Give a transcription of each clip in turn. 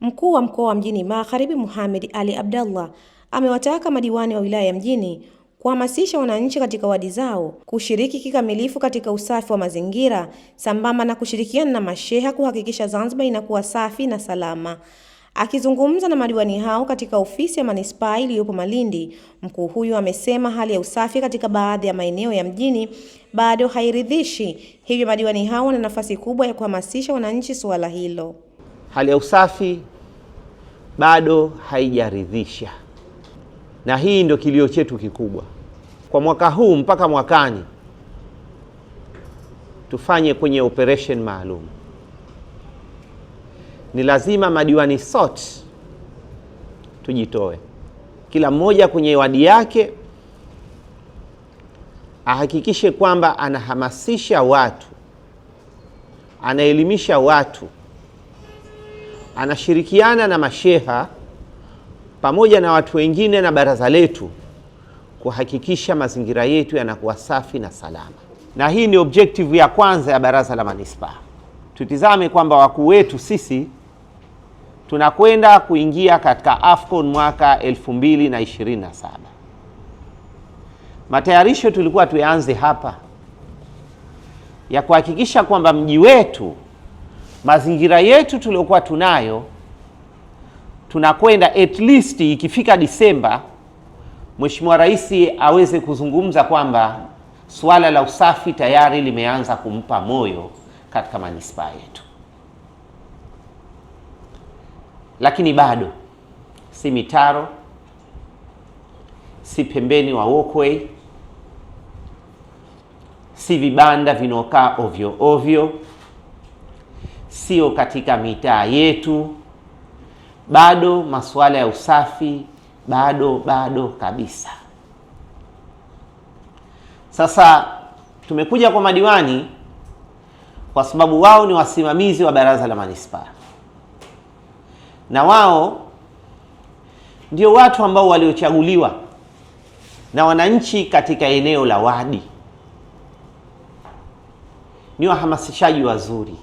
Mkuu wa mkoa wa Mjini Magharibi Mohamed Ali Abdallah amewataka madiwani wa wilaya ya Mjini kuhamasisha wananchi katika wadi zao kushiriki kikamilifu katika usafi wa mazingira sambamba na kushirikiana na masheha kuhakikisha Zanzibar inakuwa safi na salama. Akizungumza na madiwani hao katika ofisi ya manispaa iliyopo Malindi, mkuu huyu amesema hali ya usafi katika baadhi ya maeneo ya mjini bado hairidhishi, hivyo madiwani hao wana nafasi kubwa ya kuhamasisha wananchi suala hilo. Hali ya usafi bado haijaridhisha, na hii ndio kilio chetu kikubwa kwa mwaka huu mpaka mwakani. Tufanye kwenye operation maalum. Ni lazima madiwani sote tujitoe, kila mmoja kwenye wadi yake ahakikishe kwamba anahamasisha watu, anaelimisha watu, anashirikiana na masheha pamoja na watu wengine na baraza letu kuhakikisha mazingira yetu yanakuwa safi na salama. Na hii ni objective ya kwanza ya baraza la manispaa. Tutizame kwamba wakuu wetu sisi tunakwenda kuingia katika AFCON mwaka 2027. Matayarisho tulikuwa tuanze hapa ya kuhakikisha kwamba mji wetu, mazingira yetu tuliokuwa tunayo, tunakwenda at least ikifika Disemba Mheshimiwa Rais aweze kuzungumza kwamba swala la usafi tayari limeanza kumpa moyo katika manispaa yetu. Lakini bado si mitaro, si pembeni wa walkway, si vibanda vinokaa ovyo ovyo, sio katika mitaa yetu. Bado masuala ya usafi bado kabisa. Sasa tumekuja kwa madiwani kwa sababu wao ni wasimamizi wa baraza la manispaa, na wao ndio watu ambao waliochaguliwa na wananchi katika eneo la wadi. Ni wahamasishaji wazuri.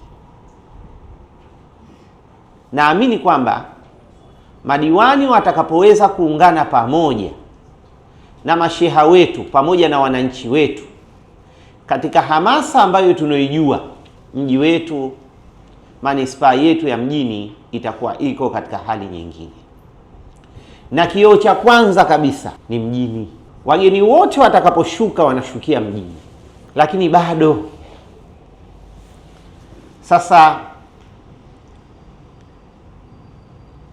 Naamini kwamba madiwani watakapoweza kuungana pamoja na masheha wetu pamoja na wananchi wetu katika hamasa ambayo tunaijua, mji wetu, manispaa yetu ya Mjini itakuwa iko katika hali nyingine. Na kioo cha kwanza kabisa ni mjini. Wageni wote watakaposhuka wanashukia mjini, lakini bado sasa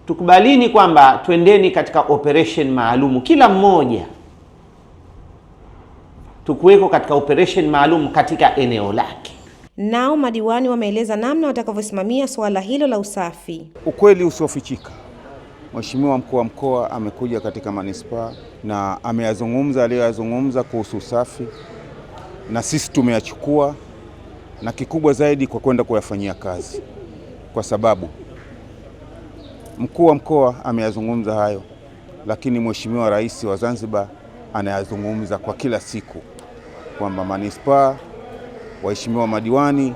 tukubalini kwamba twendeni katika operation maalumu, kila mmoja tukuweko katika operation maalum katika eneo lake. Nao madiwani wameeleza namna watakavyosimamia swala hilo la usafi. Ukweli usiofichika, Mheshimiwa mkuu wa mkoa amekuja katika manispaa na ameyazungumza aliyoyazungumza kuhusu usafi, na sisi tumeyachukua, na kikubwa zaidi kwa kwenda kuyafanyia kazi, kwa sababu mkuu wa mkoa ameyazungumza hayo, lakini Mheshimiwa Rais wa Zanzibar anayazungumza kwa kila siku kwamba manispaa, waheshimiwa madiwani,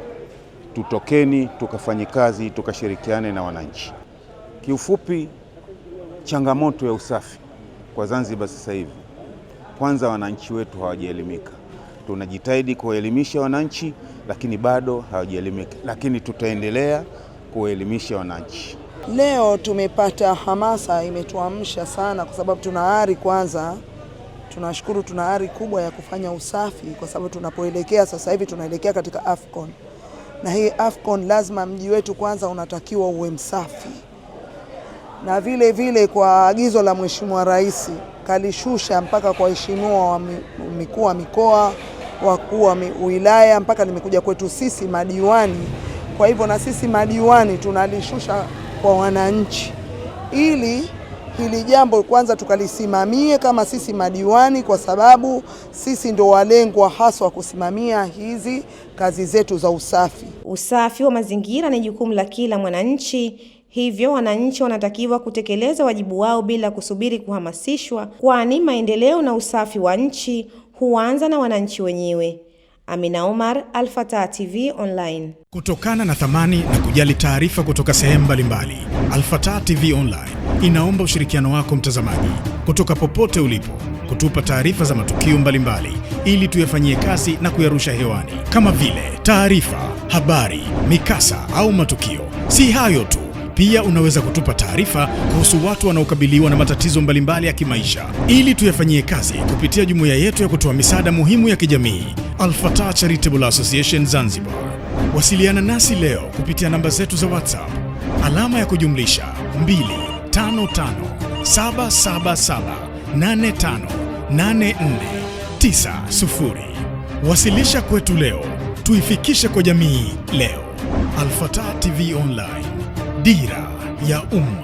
tutokeni tukafanye kazi, tukashirikiane na wananchi. Kiufupi, changamoto ya usafi kwa Zanzibar sasa hivi, kwanza wananchi wetu hawajaelimika. Tunajitahidi kuwaelimisha wananchi, lakini bado hawajaelimika, lakini tutaendelea kuwaelimisha wananchi. Leo tumepata hamasa, imetuamsha sana kwa sababu tuna ari. Kwanza tunashukuru, tuna ari kubwa ya kufanya usafi kwa sababu tunapoelekea sasa hivi tunaelekea katika AFCON, na hii AFCON lazima mji wetu kwanza unatakiwa uwe msafi. Na vile vile kwa agizo la Mheshimiwa Rais kalishusha mpaka kwa waheshimiwa wa mkuu wa mikoa, wakuu wa wilaya, mpaka limekuja kwetu sisi madiwani. Kwa hivyo na sisi madiwani tunalishusha kwa wananchi, ili hili jambo kwanza tukalisimamie kama sisi madiwani, kwa sababu sisi ndio walengwa haswa kusimamia hizi kazi zetu za usafi. Usafi wa mazingira ni jukumu la kila mwananchi, hivyo wananchi wanatakiwa kutekeleza wajibu wao bila kusubiri kuhamasishwa, kwani maendeleo na usafi wa nchi huanza na wananchi wenyewe. Amina Omar, Al-Fatah TV Online. Kutokana na thamani na kujali taarifa kutoka sehemu mbalimbali, Al-Fatah TV Online inaomba ushirikiano wako mtazamaji, kutoka popote ulipo, kutupa taarifa za matukio mbalimbali ili tuyafanyie kazi na kuyarusha hewani, kama vile taarifa, habari, mikasa au matukio. Si hayo tu, pia unaweza kutupa taarifa kuhusu watu wanaokabiliwa na matatizo mbalimbali ya kimaisha ili tuyafanyie kazi kupitia jumuiya yetu ya kutoa misaada muhimu ya kijamii, Al-Fatah Charitable Association Zanzibar. Wasiliana nasi leo kupitia namba zetu za WhatsApp alama ya kujumlisha 25577858490. Wasilisha kwetu leo, tuifikishe kwa jamii leo. Al-Fatah TV Online, dira ya umma.